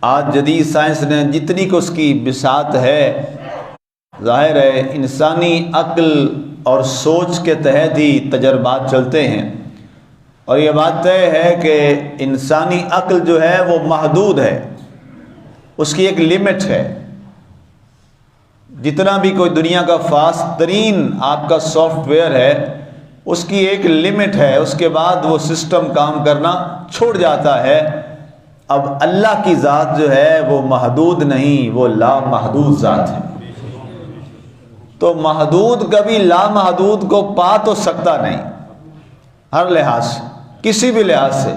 آج جدید سائنس نے جتنی کو اس کی بساط ہے، ظاہر ہے انسانی عقل اور سوچ کے تحت ہی تجربات چلتے ہیں، اور یہ بات طے ہے کہ انسانی عقل جو ہے وہ محدود ہے، اس کی ایک لمٹ ہے۔ جتنا بھی کوئی دنیا کا فاسٹ ترین آپ کا سافٹ ویئر ہے، اس کی ایک لمٹ ہے، اس کے بعد وہ سسٹم کام کرنا چھوڑ جاتا ہے۔ اب اللہ کی ذات جو ہے وہ محدود نہیں، وہ لامحدود ذات ہے، تو محدود کبھی لامحدود کو پا تو سکتا نہیں، ہر لحاظ سے، کسی بھی لحاظ سے۔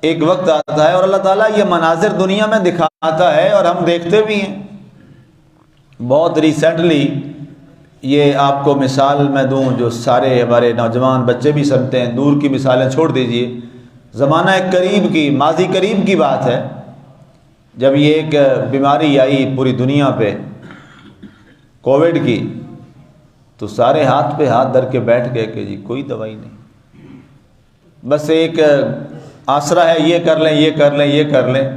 ایک وقت آتا ہے اور اللہ تعالیٰ یہ مناظر دنیا میں دکھاتا ہے اور ہم دیکھتے بھی ہیں۔ بہت ریسنٹلی یہ آپ کو مثال میں دوں جو سارے ہمارے نوجوان بچے بھی سمجھتے ہیں، دور کی مثالیں چھوڑ دیجئے، زمانہ قریب کی، ماضی قریب کی بات ہے، جب یہ ایک بیماری آئی پوری دنیا پہ، کووڈ کی، تو سارے ہاتھ پہ ہاتھ دھر کے بیٹھ گئے کہ جی کوئی دوائی نہیں، بس ایک آسرا ہے، یہ کر لیں یہ کر لیں یہ کر لیں۔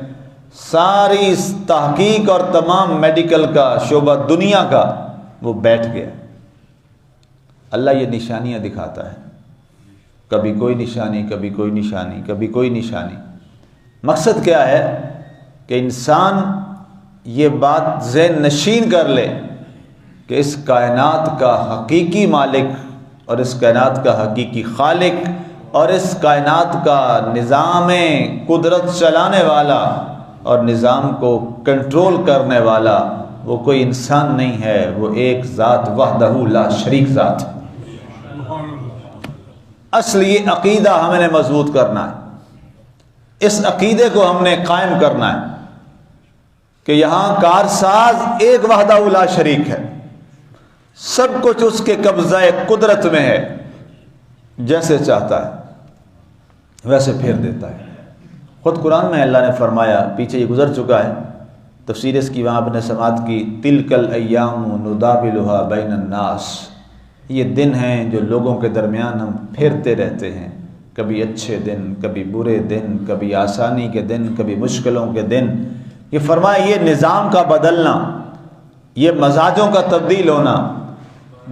ساری تحقیق اور تمام میڈیکل کا شعبہ دنیا کا وہ بیٹھ گیا۔ اللہ یہ نشانیاں دکھاتا ہے، کبھی کوئی نشانی، کبھی کوئی نشانی، کبھی کوئی نشانی۔ مقصد کیا ہے کہ انسان یہ بات ذہن نشین کر لے کہ اس کائنات کا حقیقی مالک اور اس کائنات کا حقیقی خالق اور اس کائنات کا نظام قدرت چلانے والا اور نظام کو کنٹرول کرنے والا وہ کوئی انسان نہیں ہے، وہ ایک ذات وحدہ لا شریک ذات ہے۔ اصل یہ عقیدہ ہمیں نے مضبوط کرنا ہے، اس عقیدے کو ہم نے قائم کرنا ہے کہ یہاں کارساز ایک وحدہ لا شریک ہے، سب کچھ اس کے قبضہ قدرت میں ہے، جیسے چاہتا ہے ویسے پھیر دیتا ہے۔ خود قرآن میں اللہ نے فرمایا، پیچھے یہ گزر چکا ہے، تفسیر اس کی وہاں آپ نے سماعت کی، تلک الایام نداولھا بین الناس، یہ دن ہیں جو لوگوں کے درمیان ہم پھیرتے رہتے ہیں، کبھی اچھے دن، کبھی برے دن، کبھی آسانی کے دن، کبھی مشکلوں کے دن۔ یہ فرمایا یہ نظام کا بدلنا، یہ مزاجوں کا تبدیل ہونا،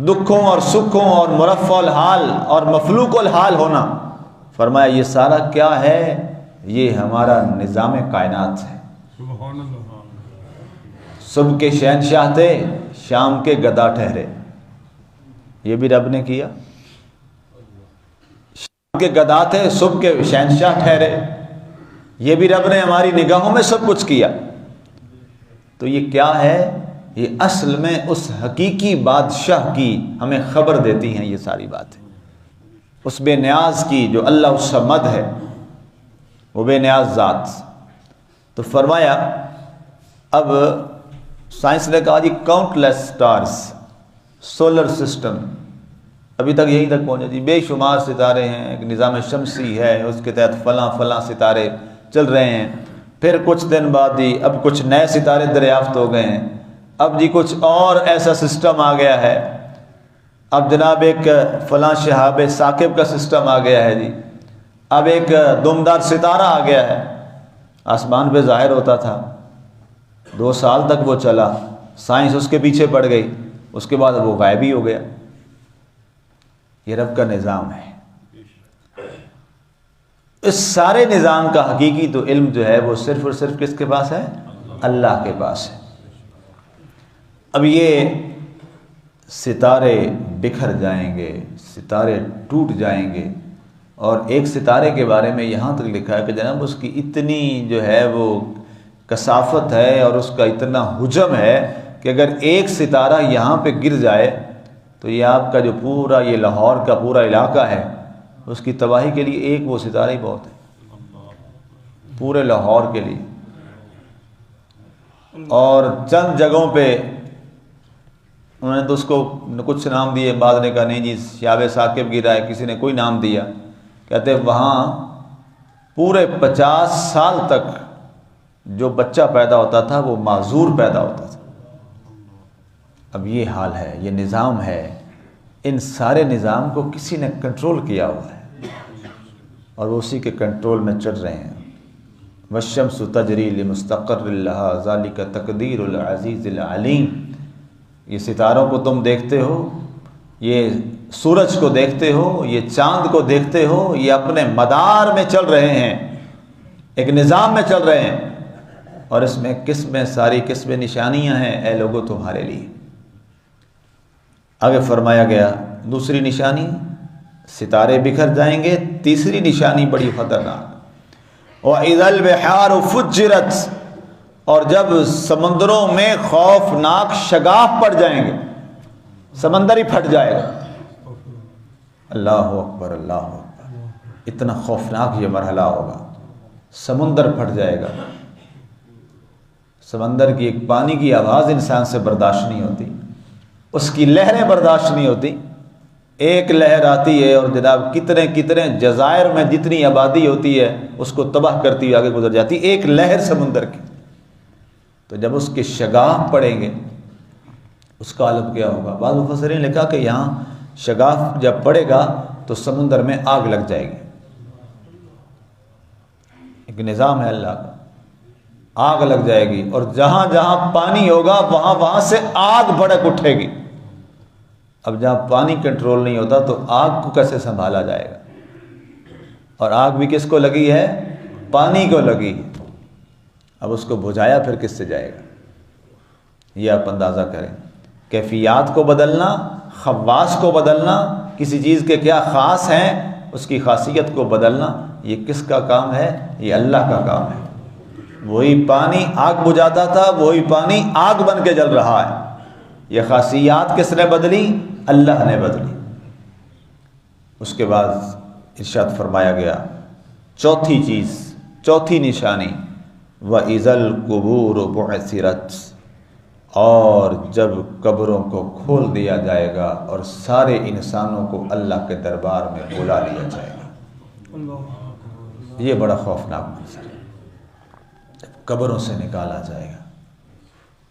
دکھوں اور سکھوں اور مرفع الحال اور مفلوق الحال ہونا، فرمایا یہ سارا کیا ہے؟ یہ ہمارا نظام کائنات ہے۔ صبح کے شہنشاہ تھے، شام کے گدا ٹھہرے، یہ بھی رب نے کیا۔ شام کے گدا تھے، صبح کے شہنشاہ ٹھہرے، یہ بھی رب نے ہماری نگاہوں میں سب کچھ کیا۔ تو یہ کیا ہے؟ یہ اصل میں اس حقیقی بادشاہ کی ہمیں خبر دیتی ہیں یہ ساری باتیں، اس بے نیاز کی جو اللہ الصمد ہے، وہ بے نیاز ذات۔ تو فرمایا اب سائنس نے کہا جی کاؤنٹ لیس سٹارز، سولر سسٹم، ابھی تک یہیں تک پہنچے جی، بے شمار ستارے ہیں، ایک نظام شمسی ہے، اس کے تحت فلاں فلاں ستارے چل رہے ہیں۔ پھر کچھ دن بعد ہی اب کچھ نئے ستارے دریافت ہو گئے ہیں، اب جی کچھ اور ایسا سسٹم آ گیا ہے، اب جناب ایک فلاں شہاب ثاقب کا سسٹم آ گیا ہے جی، اب ایک دمدار ستارہ آ گیا ہے، آسمان پہ ظاہر ہوتا تھا، 2 سال تک وہ چلا، سائنس اس کے پیچھے پڑ گئی، اس کے بعد وہ غائب ہی ہو گیا۔ یہ رب کا نظام ہے۔ اس سارے نظام کا حقیقی تو علم جو ہے وہ صرف اور صرف کس کے پاس ہے؟ اللہ کے پاس ہے۔ اب یہ ستارے بکھر جائیں گے، ستارے ٹوٹ جائیں گے، اور ایک ستارے کے بارے میں یہاں تک لکھا ہے کہ جناب اس کی اتنی جو ہے وہ کثافت ہے اور اس کا اتنا حجم ہے کہ اگر ایک ستارہ یہاں پہ گر جائے تو یہ آپ کا جو پورا یہ لاہور کا پورا علاقہ ہے اس کی تباہی کے لیے ایک وہ ستارہ ہی بہت ہے، پورے لاہور کے لیے۔ اور چند جگہوں پہ انہوں نے تو اس کو کچھ نام دیے، بعد نے کہا نہیں جی شہاب ثاقب گرا ہے، کسی نے کوئی نام دیا، کہتے وہاں پورے 50 سال تک جو بچہ پیدا ہوتا تھا وہ معذور پیدا ہوتا تھا۔ اب یہ حال ہے، یہ نظام ہے، ان سارے نظام کو کسی نے کنٹرول کیا ہوا ہے اور وہ اسی کے کنٹرول میں چل رہے ہیں۔ والشمس تجری لمستقر لہا ذالک تقدیر العزیز العلیم. یہ ستاروں کو تم دیکھتے ہو، یہ سورج کو دیکھتے ہو، یہ چاند کو دیکھتے ہو، یہ اپنے مدار میں چل رہے ہیں، ایک نظام میں چل رہے ہیں، اور اس میں ساری قسمیں نشانیاں ہیں اے لوگوں تمہارے لیے. آگے فرمایا گیا دوسری نشانی، ستارے بکھر جائیں گے. تیسری نشانی بڑی خطرناک، وَإِذَا الْبِحَارُ فُجِّرَتْ، اور جب سمندروں میں خوفناک شگاف پڑ جائیں گے، سمندر ہی پھٹ جائے گا. اللہ اکبر اللہ اکبر، اتنا خوفناک یہ مرحلہ ہوگا. سمندر پھٹ جائے گا. سمندر کی ایک پانی کی آواز انسان سے برداشت نہیں ہوتی، اس کی لہریں برداشت نہیں ہوتی. ایک لہر آتی ہے اور جناب کتنے جزائر میں جتنی آبادی ہوتی ہے اس کو تباہ کرتی ہوئی آگے گزر جاتی، ایک لہر سمندر کی. تو جب اس کے شگاف پڑیں گے اس کا عالم کیا ہوگا. بعض مفسرین نے لکھا کہ یہاں شگاف جب پڑے گا تو سمندر میں آگ لگ جائے گی. ایک نظام ہے اللہ کا، آگ لگ جائے گی، اور جہاں جہاں پانی ہوگا وہاں سے آگ بھڑک اٹھے گی. اب جہاں پانی کنٹرول نہیں ہوتا تو آگ کو کیسے سنبھالا جائے گا؟ اور آگ بھی کس کو لگی ہے؟ پانی کو لگی. اب اس کو بجھایا پھر کس سے جائے گا؟ یہ آپ اندازہ کریں. کیفیات کو بدلنا، خواص کو بدلنا، کسی چیز کے کیا خاص ہیں اس کی خاصیت کو بدلنا، یہ کس کا کام ہے؟ یہ اللہ کا کام ہے. وہی پانی آگ بجھاتا تھا، وہی پانی آگ بن کے جل رہا ہے. یہ خاصیات کس نے بدلی؟ اللہ نے بدلی. اس کے بعد ارشاد فرمایا گیا چوتھی چیز، چوتھی نشانی، وَإِذَا الْقُبُورُ بُعْثِرَتْ، اور جب قبروں کو کھول دیا جائے گا اور سارے انسانوں کو اللہ کے دربار میں بلا لیا جائے گا. یہ بڑا خوفناک منظر ہے. جب قبروں سے نکالا جائے گا،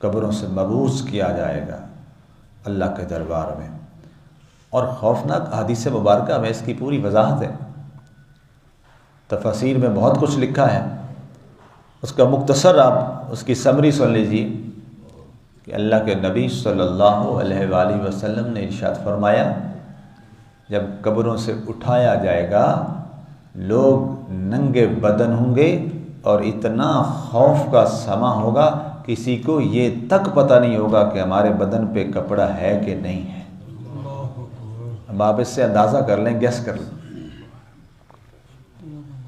قبروں سے مبعوث کیا جائے گا اللہ کے دربار میں. اور خوفناک حدیث مبارکہ میں اس کی پوری وضاحت ہے. تفاسیر میں بہت کچھ لکھا ہے، اس کا مختصر آپ اس کی سمری سن لیجیے کہ اللہ کے نبی صلی اللہ علیہ وآلہ وسلم نے ارشاد فرمایا جب قبروں سے اٹھایا جائے گا لوگ ننگے بدن ہوں گے اور اتنا خوف کا سما ہوگا کسی کو یہ تک پتہ نہیں ہوگا کہ ہمارے بدن پہ کپڑا ہے کہ نہیں ہے. اب آپ اس سے اندازہ کر لیں، گیس کر لیں.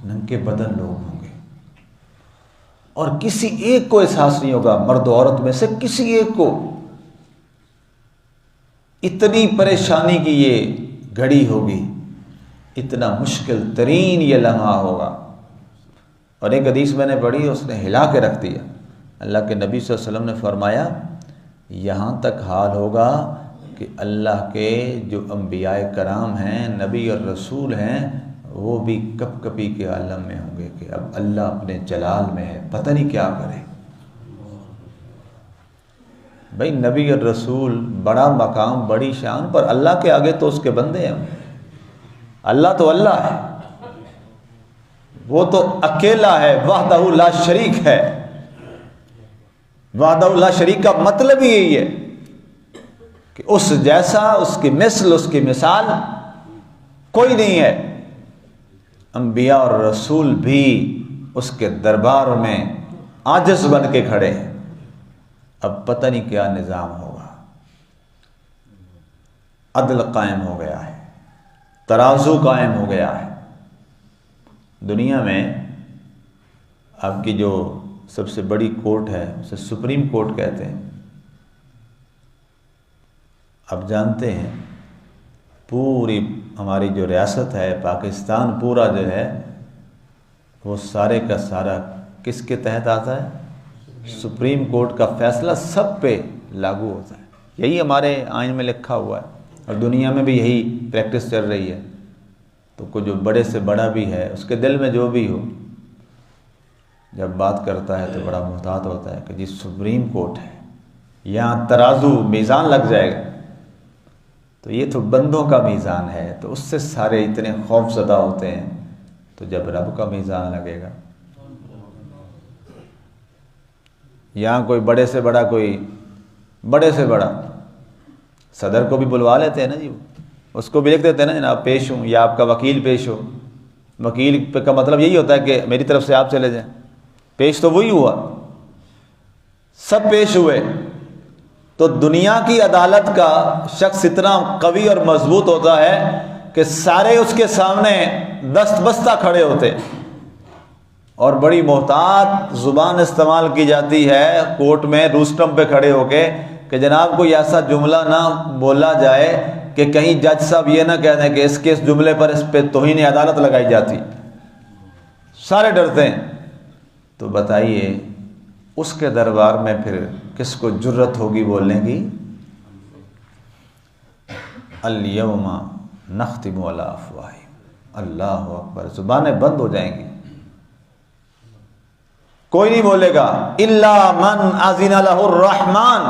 ننگے بدن لوگ ہوں گے اور کسی ایک کو احساس نہیں ہوگا، مرد و عورت میں سے کسی ایک کو. اتنی پریشانی کی یہ گھڑی ہوگی، اتنا مشکل ترین یہ لمحہ ہوگا. اور ایک حدیث میں نے پڑھی، اس نے ہلا کے رکھ دیا. اللہ کے نبی صلی اللہ علیہ وسلم نے فرمایا یہاں تک حال ہوگا کہ اللہ کے جو انبیاء کرام ہیں، نبی اور رسول ہیں، وہ بھی کپ کپی کے عالم میں ہوں گے کہ اب اللہ اپنے جلال میں ہے، پتہ نہیں کیا کرے. بھائی نبی اور رسول بڑا مقام، بڑی شان، پر اللہ کے آگے تو اس کے بندے ہیں. اللہ تو اللہ ہے، وہ تو اکیلا ہے، وحدہ لا شریک ہے. وحدہ لا شریک کا مطلب ہی یہی ہے کہ اس جیسا، اس کی مثل، اس کی مثال کوئی نہیں ہے. انبیاء اور رسول بھی اس کے دربار میں عاجز بن کے کھڑے ہیں. اب پتہ نہیں کیا نظام ہوگا. عدل قائم ہو گیا ہے، ترازو قائم ہو گیا ہے. دنیا میں آپ کی جو سب سے بڑی کورٹ ہے اسے سپریم کورٹ کہتے ہیں. آپ جانتے ہیں پوری ہماری جو ریاست ہے پاکستان پورا جو ہے وہ سارے کا سارا کس کے تحت آتا ہے؟ سپریم کورٹ کا فیصلہ سب پہ لاگو ہوتا ہے. یہی ہمارے آئین میں لکھا ہوا ہے اور دنیا میں بھی یہی پریکٹس چل رہی ہے. تو کوئی جو بڑے سے بڑا بھی ہے اس کے دل میں جو بھی ہو، جب بات کرتا ہے تو بڑا محتاط ہوتا ہے کہ جی سپریم کورٹ ہے، یہاں ترازو میزان لگ جائے گا. تو یہ تو بندوں کا میزان ہے تو اس سے سارے اتنے خوف زدہ ہوتے ہیں. تو جب رب کا میزان لگے گا یہاں کوئی بڑے سے بڑا صدر کو بھی بلوا لیتے ہیں نا جی، اس کو بھی لکھ دیتے ہیں نا جناب پیش ہوں، یا آپ کا وکیل پیش ہو. وکیل کا مطلب یہی ہوتا ہے کہ میری طرف سے آپ چلے جائیں. پیش تو وہی ہوا، سب پیش ہوئے. تو دنیا کی عدالت کا شخص اتنا قوی اور مضبوط ہوتا ہے کہ سارے اس کے سامنے دست بستہ کھڑے ہوتے، اور بڑی محتاط زبان استعمال کی جاتی ہے کورٹ میں روسٹم پہ کھڑے ہو کے کہ جناب کوئی ایسا جملہ نہ بولا جائے کہ کہیں جج صاحب یہ نہ کہہ دیں کہ اس کے اس جملے پر اس پہ توہین عدالت لگائی جاتی. سارے ڈرتے ہیں. تو بتائیے اس کے دربار میں پھر کس کو جرت ہوگی بولنے کی؟ الیوم نختم علی افواہہم. اللہ اکبر، زبانیں بند ہو جائیں گی، کوئی نہیں بولے گا الا من اذن لہ الرحمن.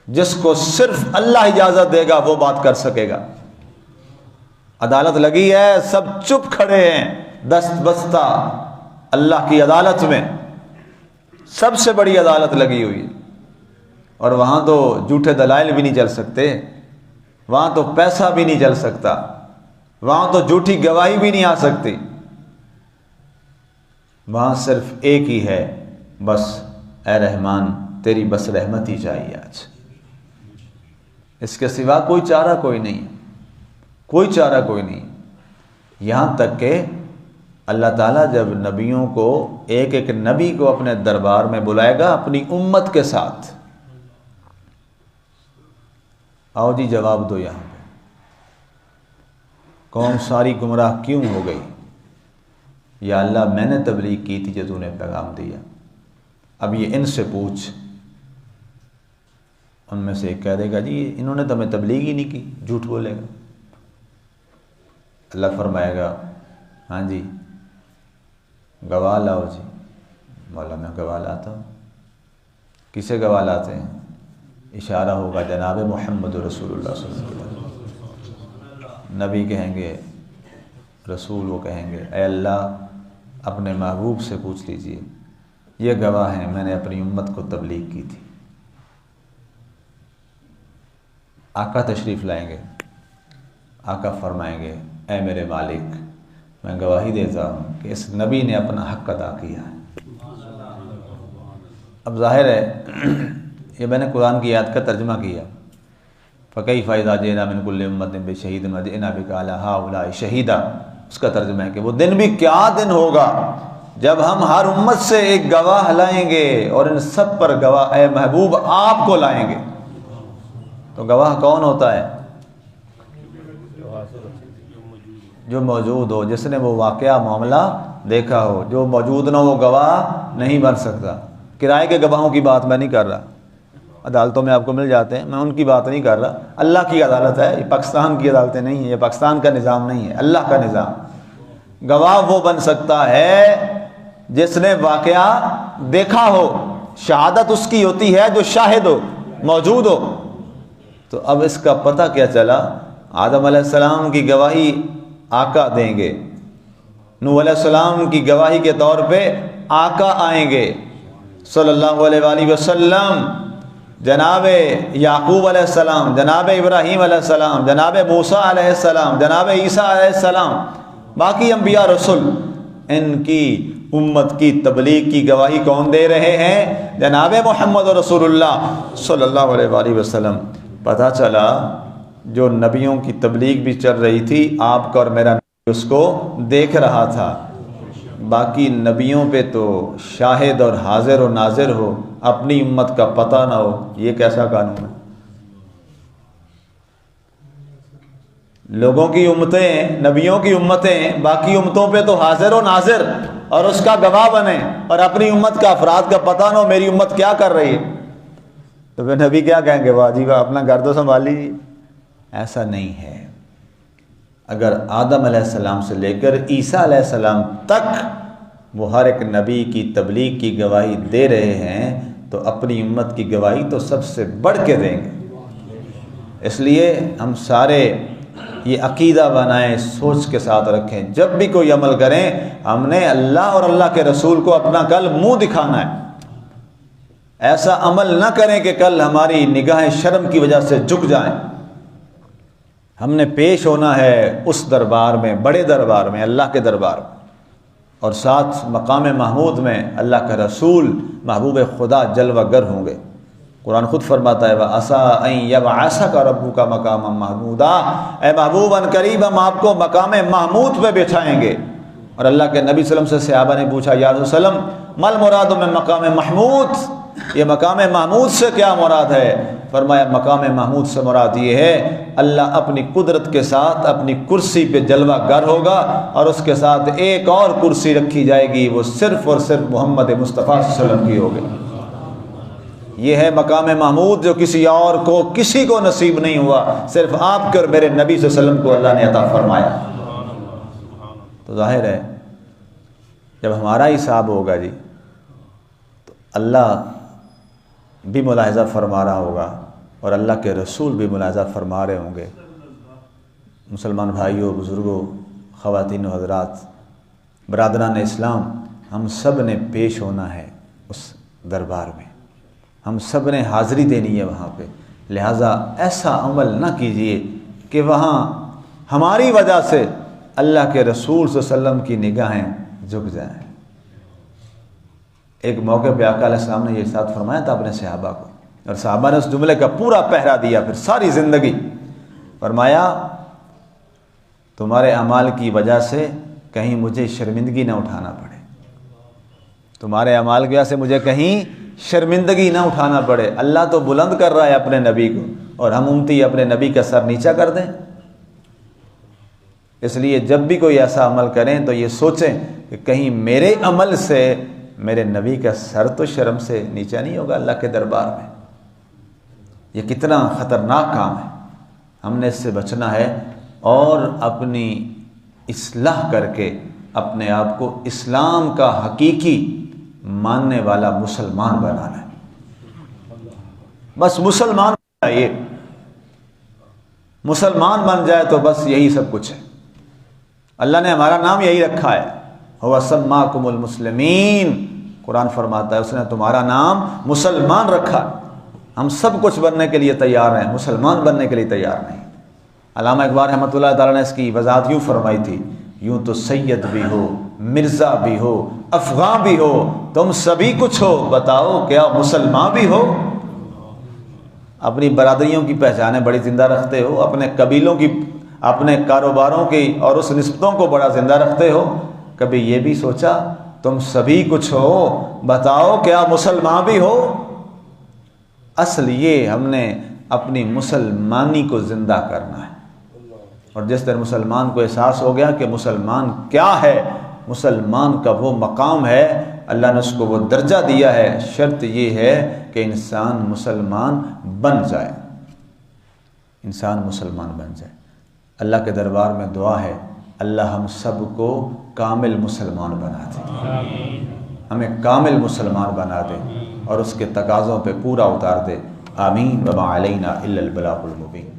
جس کو صرف اللہ اجازت دے گا وہ بات کر سکے گا. عدالت لگی ہے، سب چپ کھڑے ہیں دست بستہ اللہ کی عدالت میں، سب سے بڑی عدالت لگی ہوئی ہے. اور وہاں تو جھوٹے دلائل بھی نہیں چل سکتے، وہاں تو پیسہ بھی نہیں چل سکتا، وہاں تو جھوٹی گواہی بھی نہیں آ سکتی. وہاں صرف ایک ہی ہے، بس اے رحمان تیری بس رحمت ہی چاہیے آج. اس کے سوا کوئی چارہ کوئی نہیں، کوئی چارہ کوئی نہیں. یہاں تک کہ اللہ تعالیٰ جب نبیوں کو ایک ایک نبی کو اپنے دربار میں بلائے گا اپنی امت کے ساتھ، آؤ جی جواب دو یہاں پہ، قوم ساری گمراہ کیوں ہو گئی؟ یا اللہ میں نے تبلیغ کی تھی جو تو نے پیغام دیا، اب یہ ان سے پوچھ. ان میں سے ایک کہہ دے گا جی انہوں نے تو ہمیں تبلیغ ہی نہیں کی، جھوٹ بولے گا. اللہ فرمائے گا ہاں جی گواہ لاؤ جی. مولا میں گواہ لاتا ہوں. کسے گواہ لاتے ہیں؟ اشارہ ہوگا جناب محمد رسول اللہ صلی اللہ علیہ وسلم. نبی کہیں گے، رسول وہ کہیں گے اے اللہ اپنے محبوب سے پوچھ لیجئے، یہ گواہ ہیں میں نے اپنی امت کو تبلیغ کی تھی. آقا تشریف لائیں گے، آقا فرمائیں گے اے میرے مالک میں گواہی دیتا ہوں کہ اس نبی نے اپنا حق ادا کیا ہے. اب ظاہر ہے یہ میں نے قرآن کی آیت کا ترجمہ کیا، فَكَيْفَ إِذَا جِئْنَا مِنْ كُلِّ أُمَّةٍ بِشَهِيدٍ وَجِئْنَا بِكَ عَلَىٰ هَٰؤُلَاءِ شَهِيدًا. اس کا ترجمہ ہے کہ وہ دن بھی کیا دن ہوگا جب ہم ہر امت سے ایک گواہ لائیں گے اور ان سب پر گواہ اے محبوب آپ کو لائیں گے. تو گواہ کون ہوتا ہے؟ جو موجود ہو، جس نے وہ واقعہ معاملہ دیکھا ہو. جو موجود نہ وہ گواہ نہیں بن سکتا. کرائے کے گواہوں کی بات میں نہیں کر رہا، عدالتوں میں آپ کو مل جاتے ہیں، میں ان کی بات نہیں کر رہا. اللہ کی عدالت ہے، یہ پاکستان کی عدالتیں نہیں ہیں، یہ پاکستان کا نظام نہیں ہے، اللہ کا نظام. گواہ وہ بن سکتا ہے جس نے واقعہ دیکھا ہو. شہادت اس کی ہوتی ہے جو شاہد ہو، موجود ہو. تو اب اس کا پتہ کیا چلا؟ آدم علیہ السلام کی گواہی آقا دیں گے، نوح علیہ السلام کی گواہی کے طور پہ آقا آئیں گے صلی اللہ علیہ وآلہ وسلم، جناب یعقوب علیہ السلام، جناب ابراہیم علیہ السلام، جناب موسیٰ علیہ السلام، جناب عیسیٰ علیہ السلام، باقی انبیاء رسول. ان کی امت کی تبلیغ کی گواہی کون دے رہے ہیں؟ جناب محمد رسول اللہ صلی اللہ علیہ وآلہ وسلم. پتہ چلا جو نبیوں کی تبلیغ بھی چل رہی تھی، آپ کا اور میرا نبی اس کو دیکھ رہا تھا. باقی نبیوں پہ تو شاہد اور حاضر و ناظر ہو، اپنی امت کا پتہ نہ ہو، یہ کیسا قانون ہے؟ لوگوں کی امتیں، نبیوں کی امتیں باقی امتوں پہ تو حاضر و ناظر اور اس کا گواہ بنے، اور اپنی امت کا افراد کا پتہ نہ ہو میری امت کیا کر رہی ہے. تو پھر نبی کیا کہیں گے؟ واہ جی واہ، اپنا گھر تو سنبھال لیجیے. ایسا نہیں ہے. اگر آدم علیہ السلام سے لے کر عیسیٰ علیہ السلام تک وہ ہر ایک نبی کی تبلیغ کی گواہی دے رہے ہیں تو اپنی امت کی گواہی تو سب سے بڑھ کے دیں گے. اس لیے ہم سارے یہ عقیدہ بنائیں، سوچ کے ساتھ رکھیں، جب بھی کوئی عمل کریں ہم نے اللہ اور اللہ کے رسول کو اپنا کل منہ دکھانا ہے. ایسا عمل نہ کریں کہ کل ہماری نگاہیں شرم کی وجہ سے جھک جائیں۔ ہم نے پیش ہونا ہے اس دربار میں، بڑے دربار میں، اللہ کے دربار میں، اور ساتھ مقام محمود میں اللہ کا رسول محبوب خدا جلوہ گر ہوں گے۔ قرآن خود فرماتا ہے وَعَسَىٰ أَن يَبْعَثَكَ رَبُّكَ مَقَامًا مَحْمُودًا، اے محبوب ان قریب ہم آپ کو مقام محمود پہ بٹھائیں گے۔ اور اللہ کے نبی صلی اللہ علیہ وسلم سے صحابہ نے پوچھا یا رسول اللہ مل مراد میں مقام محمود، یہ مقام محمود سے کیا مراد ہے؟ فرمایا مقام محمود سے مراد یہ ہے اللہ اپنی قدرت کے ساتھ اپنی کرسی پہ جلوہ گر ہوگا، اور اس کے ساتھ ایک اور کرسی رکھی جائے گی، وہ صرف اور صرف محمد مصطفیٰ صلی اللہ علیہ وسلم کی ہوگی۔ یہ ہے مقام محمود جو کسی اور کو، کسی کو نصیب نہیں ہوا، صرف آپ کے اور میرے نبی صلی اللہ علیہ وسلم کو اللہ نے عطا فرمایا۔ تو ظاہر ہے جب ہمارا حساب ہوگا جی تو اللہ بھی ملاحظہ فرما رہا ہوگا اور اللہ کے رسول بھی ملاحظہ فرما رہے ہوں گے۔ مسلمان بھائیوں، بزرگوں، خواتین و حضرات، برادران اسلام، ہم سب نے پیش ہونا ہے اس دربار میں، ہم سب نے حاضری دینی ہے وہاں پہ، لہٰذا ایسا عمل نہ کیجئے کہ وہاں ہماری وجہ سے اللہ کے رسول صلی اللہ علیہ وسلم کی نگاہیں جھک جائیں۔ ایک موقع پہ آقا علیہ السلام نے یہ ارشاد فرمایا تھا اپنے صحابہ کو، اور صحابہ نے اس جملے کا پورا پہرا دیا پھر ساری زندگی۔ فرمایا تمہارے اعمال کی وجہ سے کہیں مجھے شرمندگی نہ اٹھانا پڑے، تمہارے اعمال کی وجہ سے مجھے کہیں شرمندگی نہ اٹھانا پڑے۔ اللہ تو بلند کر رہا ہے اپنے نبی کو، اور ہم امتی اپنے نبی کا سر نیچا کر دیں؟ اس لیے جب بھی کوئی ایسا عمل کریں تو یہ سوچیں کہ کہیں میرے عمل سے میرے نبی کا سر تو شرم سے نیچا نہیں ہوگا اللہ کے دربار میں۔ یہ کتنا خطرناک کام ہے، ہم نے اس سے بچنا ہے اور اپنی اصلاح کر کے اپنے آپ کو اسلام کا حقیقی ماننے والا مسلمان بنانا ہے۔ بس مسلمان بن جائے، مسلمان بن جائے تو بس یہی سب کچھ ہے۔ اللہ نے ہمارا نام یہی رکھا ہے، هو سماکم المسلمین، قرآن فرماتا ہے اس نے تمہارا نام مسلمان رکھا۔ ہم سب کچھ بننے کے لیے تیار ہیں، مسلمان بننے کے لیے تیار نہیں۔ علامہ اقبال رحمۃ اللہ تعالیٰ نے اس کی وضاحت یوں فرمائی تھی، یوں تو سید بھی ہو، مرزا بھی ہو، افغان بھی ہو، تم سبھی کچھ ہو، بتاؤ کیا مسلمان بھی ہو؟ اپنی برادریوں کی پہچانیں بڑی زندہ رکھتے ہو، اپنے قبیلوں کی، اپنے کاروباروں کی اور اس نسبتوں کو بڑا زندہ رکھتے ہو، کبھی یہ بھی سوچا تم سبھی کچھ ہو، بتاؤ کیا مسلمان بھی ہو؟ اصل یہ ہم نے اپنی مسلمانی کو زندہ کرنا ہے، اور جس دن مسلمان کو احساس ہو گیا کہ مسلمان کیا ہے، مسلمان کا وہ مقام ہے، اللہ نے اس کو وہ درجہ دیا ہے، شرط یہ ہے کہ انسان مسلمان بن جائے، انسان مسلمان بن جائے۔ اللہ کے دربار میں دعا ہے اللہ ہم سب کو کامل مسلمان بنا دے، ہمیں کامل مسلمان بنا دے اور اس کے تقاضوں پہ پورا اتار دے۔ آمین۔ وما علینا الا البلاغ المبین۔